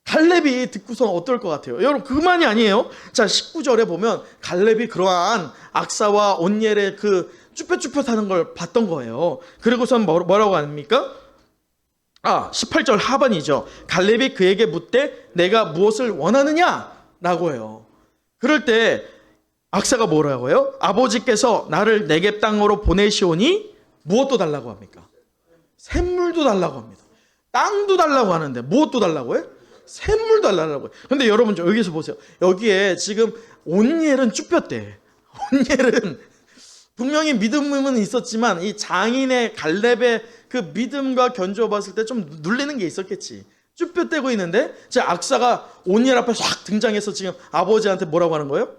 갈렙이 듣고선 어떨 것 같아요? 여러분 그만이 아니에요. 자 19절에 보면 갈렙이 그러한 악사와 온니엘의 그 쭈뼛쭈뼛하는 걸 봤던 거예요. 그리고선 뭐라고 합니까? 18절 하반이죠. 갈렙이 그에게 묻되 내가 무엇을 원하느냐? 라고 해요. 그럴 때 악사가 뭐라고 해요? 아버지께서 나를 네겝 땅으로 보내시오니 무엇도 달라고 합니까? 샘물도 달라고 합니다. 땅도 달라고 하는데 무엇도 달라고 해? 샘물도 달라고 해요. 근데 여러분 여기서 보세요. 여기에 지금 온니엘은 쭈뼛대. 온니엘은 분명히 믿음은 있었지만 이 장인의 갈렙의 그 믿음과 견주어 봤을 때 좀 눌리는 게 있었겠지. 쭈뼛대고 있는데 제 악사가 온니엘 앞에 싹 등장해서 지금 아버지한테 뭐라고 하는 거예요?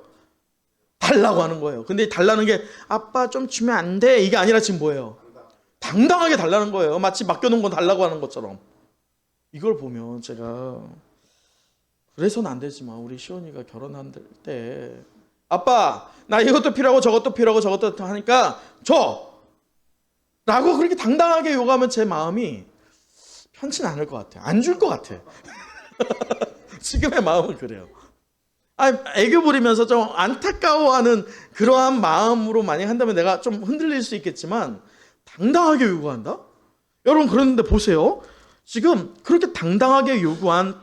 달라고 하는 거예요. 근데 달라는 게 아빠 좀 주면 안 돼. 이게 아니라 지금 뭐예요? 당당하게 달라는 거예요. 마치 맡겨놓은 건 달라고 하는 것처럼. 이걸 보면 제가 그래서는 안 되지만 우리 시온이가 결혼할 때 아빠 나 이것도 필요하고 저것도 필요하고 저것도 하니까 줘! 라고 그렇게 당당하게 요구하면 제 마음이 편치는 않을 것 같아요. 안 줄 것 같아. 지금의 마음은 그래요. 애교 부리면서 좀 안타까워하는 그러한 마음으로 만약 한다면 내가 좀 흔들릴 수 있겠지만 당당하게 요구한다? 여러분 그런데 보세요. 지금 그렇게 당당하게 요구한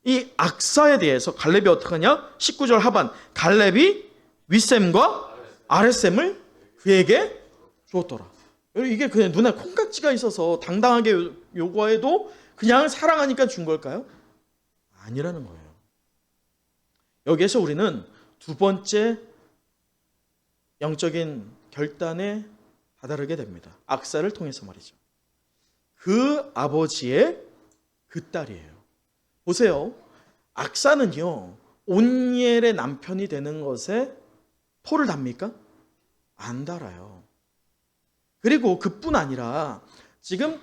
이 악사에 대해서 갈렙이 어떻게 하냐? 19절 하반 갈렙이 윗셈과 아랫셈을 그에게 주었더라. 이게 그냥 눈에 콩깍지가 있어서 당당하게 요구해도 그냥 사랑하니까 준 걸까요? 아니라는 거예요. 여기에서 우리는 두 번째 영적인 결단에 다다르게 됩니다. 악사를 통해서 말이죠. 그 아버지의 그 딸이에요. 보세요. 악사는요, 온니엘의 남편이 되는 것에 토를 답니까? 안 달아요. 그리고 그뿐 아니라 지금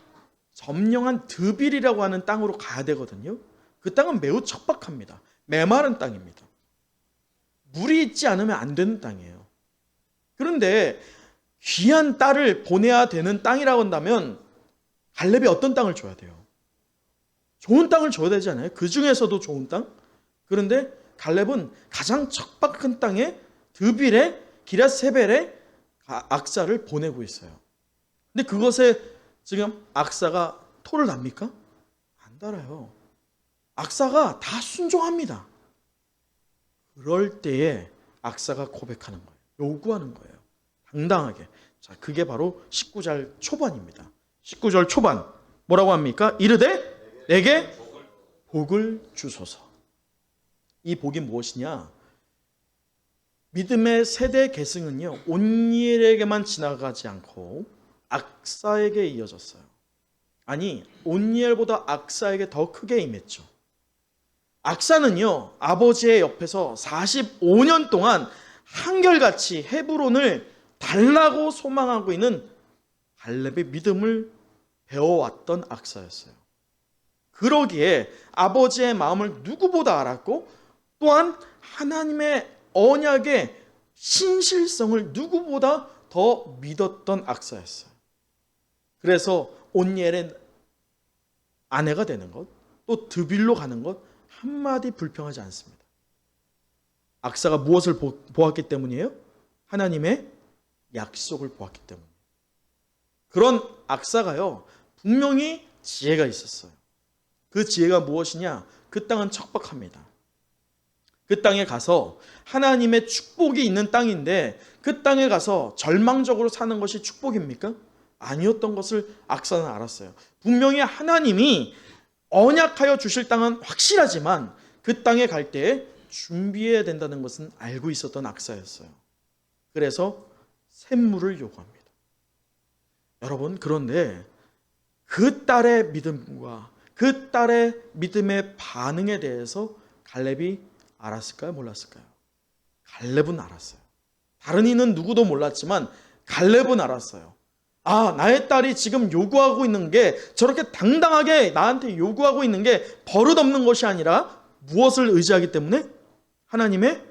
점령한 드빌이라고 하는 땅으로 가야 되거든요. 그 땅은 매우 척박합니다. 메마른 땅입니다. 물이 있지 않으면 안 되는 땅이에요. 그런데 귀한 딸을 보내야 되는 땅이라고 한다면 갈렙이 어떤 땅을 줘야 돼요? 좋은 땅을 줘야 되지 않아요? 그 중에서도 좋은 땅? 그런데 갈렙은 가장 척박한 땅에 드빌에 기럇세벨에 악사를 보내고 있어요. 근데 그것에 지금 악사가 토를 납니까? 안 달아요. 악사가 다 순종합니다. 그럴 때에 악사가 고백하는 거예요. 요구하는 거예요. 당당하게. 자, 그게 바로 19절 초반입니다. 19절 초반 뭐라고 합니까? 이르되 내게 복을 주소서. 이 복이 무엇이냐? 믿음의 세대 계승은요, 온니엘에게만 지나가지 않고 악사에게 이어졌어요. 아니, 온니엘보다 악사에게 더 크게 임했죠. 악사는요, 아버지의 옆에서 45년 동안 한결같이 헤브론을 달라고 소망하고 있는 갈렙의 믿음을 배워왔던 악사였어요. 그러기에 아버지의 마음을 누구보다 알았고 또한 하나님의 언약의 신실성을 누구보다 더 믿었던 악사였어요. 그래서 온니엘의 아내가 되는 것, 또 드빌로 가는 것 한마디 불평하지 않습니다. 악사가 무엇을 보았기 때문이에요? 하나님의 약속을 보았기 때문이에요. 그런 악사가요, 분명히 지혜가 있었어요. 그 지혜가 무엇이냐? 그 땅은 척박합니다. 그 땅에 가서 하나님의 축복이 있는 땅인데 그 땅에 가서 절망적으로 사는 것이 축복입니까? 아니었던 것을 악사는 알았어요. 분명히 하나님이 언약하여 주실 땅은 확실하지만 그 땅에 갈 때 준비해야 된다는 것은 알고 있었던 악사였어요. 그래서 샘물을 요구합니다. 여러분, 그런데 그 딸의 믿음과 그 딸의 믿음의 반응에 대해서 갈렙이 알았을까요? 몰랐을까요? 갈렙은 알았어요. 다른 이는 누구도 몰랐지만 갈렙은 알았어요. 아, 나의 딸이 지금 요구하고 있는 게, 저렇게 당당하게 나한테 요구하고 있는 게 버릇없는 것이 아니라 무엇을 의지하기 때문에? 하나님의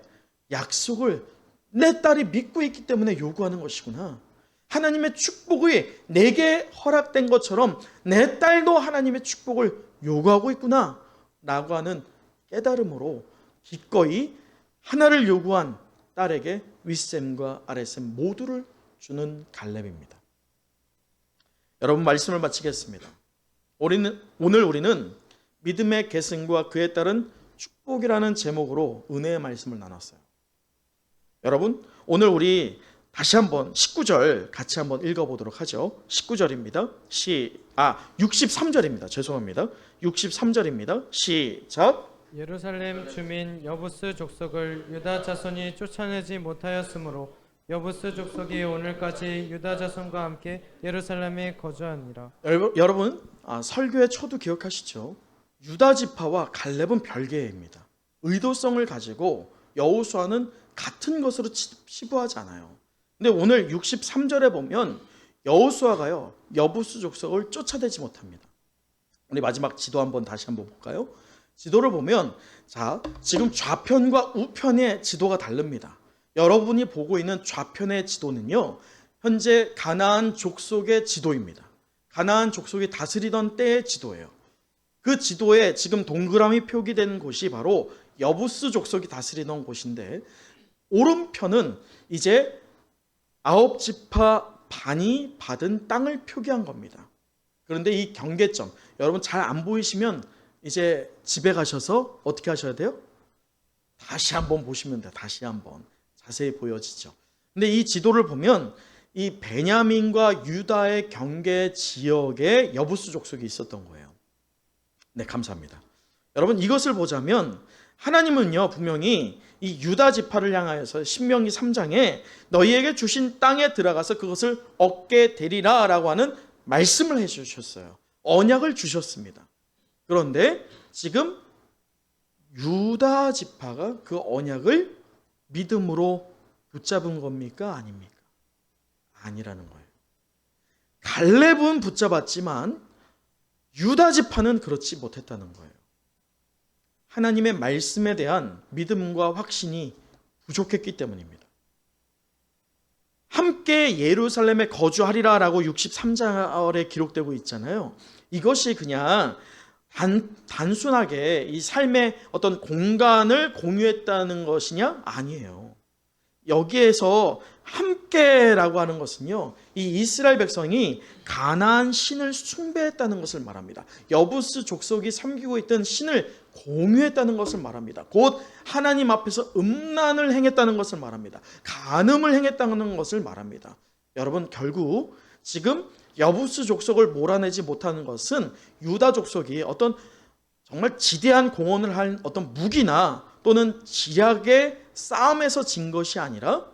약속을 내 딸이 믿고 있기 때문에 요구하는 것이구나. 하나님의 축복이 내게 허락된 것처럼 내 딸도 하나님의 축복을 요구하고 있구나 라고 하는 깨달음으로 기꺼이 하나를 요구한 딸에게 윗셈과 아랫셈 모두를 주는 갈렙입니다. 여러분, 말씀을 마치겠습니다. 오늘 우리는 믿음의 계승과 그에 따른 축복이라는 제목으로 은혜의 말씀을 나눴어요. 여러분, 오늘 우리 다시 한번 19절 같이 한번 읽어보도록 하죠. 19절입니다. 63절입니다. 죄송합니다. 63절입니다. 시작. 예루살렘 주민 여부스 족속을 유다 자손이 쫓아내지 못하였으므로 여부스 족속이 오늘까지 유다 자손과 함께 예루살렘에 거주하니라. 여러분, 설교의 초도 기억하시죠? 유다 지파와 갈렙은 별개입니다. 의도성을 가지고 여호수아는 같은 것으로 치부하지 않아요. 근데 오늘 63절에 보면 여호수아가요, 여부스 족속을 쫓아내지 못합니다. 우리 마지막 지도 한번 다시 한번 볼까요? 지도를 보면, 자, 지금 좌편과 우편의 지도가 다릅니다. 여러분이 보고 있는 좌편의 지도는요, 현재 가나안 족속의 지도입니다. 가나안 족속이 다스리던 때의 지도예요. 그 지도에 지금 동그라미 표기된 곳이 바로 여부스 족속이 다스리던 곳인데, 오른편은 이제 9지파 반이 받은 땅을 표기한 겁니다. 그런데 이 경계점, 여러분 잘 안 보이시면 이제 집에 가셔서 어떻게 하셔야 돼요? 다시 한번 보시면 돼요. 다시 한번 자세히 보여지죠. 근데 이 지도를 보면 이 베냐민과 유다의 경계 지역에 여부스 족속이 있었던 거예요. 네, 감사합니다. 여러분, 이것을 보자면 하나님은요, 분명히 이 유다 지파를 향하여서 신명기 3장에 너희에게 주신 땅에 들어가서 그것을 얻게 되리라 라고 하는 말씀을 해주셨어요. 언약을 주셨습니다. 그런데 지금 유다 지파가 그 언약을 믿음으로 붙잡은 겁니까? 아닙니까? 아니라는 거예요. 갈렙은 붙잡았지만 유다 지파는 그렇지 못했다는 거예요. 하나님의 말씀에 대한 믿음과 확신이 부족했기 때문입니다. 함께 예루살렘에 거주하리라 라고 63절에 기록되고 있잖아요. 이것이 그냥 단순하게 이 삶의 어떤 공간을 공유했다는 것이냐? 아니에요. 여기에서 함께라고 하는 것은요, 이 이스라엘 백성이 가나안 신을 숭배했다는 것을 말합니다. 여부스 족속이 섬기고 있던 신을 공유했다는 것을 말합니다. 곧 하나님 앞에서 음란을 행했다는 것을 말합니다. 간음을 행했다는 것을 말합니다. 여러분, 결국 지금 여부스 족속을 몰아내지 못하는 것은 유다 족속이 어떤 정말 지대한 공헌을 한 어떤 무기나 또는 지략의 싸움에서 진 것이 아니라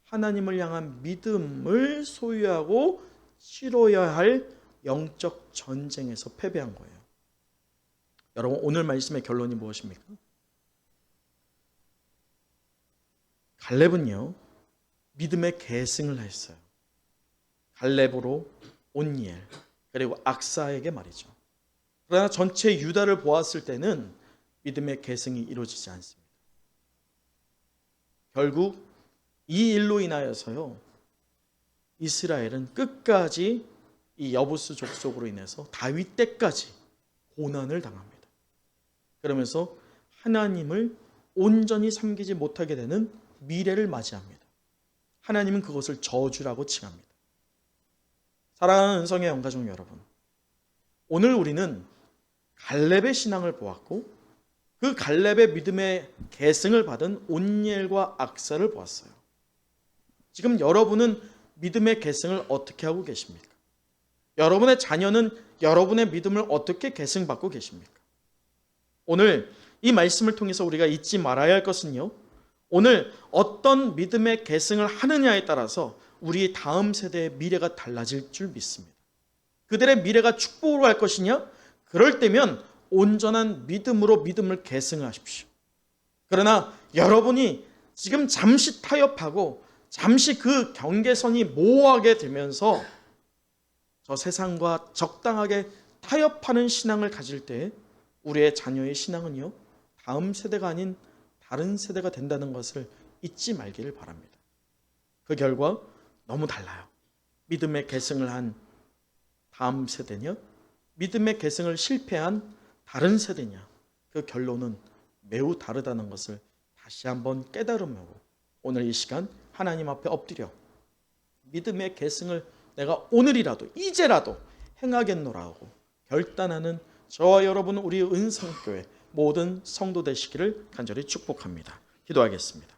하나님을 향한 믿음을 소유하고 치러야 할 영적 전쟁에서 패배한 거예요. 여러분, 오늘 말씀의 결론이 무엇입니까? 갈렙은요, 믿음의 계승을 했어요. 갈렙으로 온니엘, 그리고 악사에게 말이죠. 그러나 전체 유다를 보았을 때는 믿음의 계승이 이루어지지 않습니다. 결국 이 일로 인하여서요, 이스라엘은 끝까지 이 여부스 족속으로 인해서 다윗 때까지 고난을 당합니다. 그러면서 하나님을 온전히 섬기지 못하게 되는 미래를 맞이합니다. 하나님은 그것을 저주라고 칭합니다. 사랑하는 은성의 영가족 여러분, 오늘 우리는 갈렙의 신앙을 보았고 그 갈렙의 믿음의 계승을 받은 온니엘과 악사를 보았어요. 지금 여러분은 믿음의 계승을 어떻게 하고 계십니까? 여러분의 자녀는 여러분의 믿음을 어떻게 계승받고 계십니까? 오늘 이 말씀을 통해서 우리가 잊지 말아야 할 것은요, 오늘 어떤 믿음의 계승을 하느냐에 따라서 우리 다음 세대의 미래가 달라질 줄 믿습니다. 그들의 미래가 축복으로 갈 것이냐? 그럴 때면 온전한 믿음으로 믿음을 계승하십시오. 그러나 여러분이 지금 잠시 타협하고 잠시 그 경계선이 모호하게 되면서 저 세상과 적당하게 타협하는 신앙을 가질 때 우리의 자녀의 신앙은요, 다음 세대가 아닌 다른 세대가 된다는 것을 잊지 말기를 바랍니다. 그 결과 너무 달라요. 믿음의 계승을 한 다음 세대냐, 믿음의 계승을 실패한 다른 세대냐, 그 결론은 매우 다르다는 것을 다시 한번 깨달으므로 오늘 이 시간 하나님 앞에 엎드려 믿음의 계승을 내가 오늘이라도 이제라도 행하겠노라 하고 결단하는 저와 여러분 우리 은성교회 모든 성도 되시기를 간절히 축복합니다. 기도하겠습니다.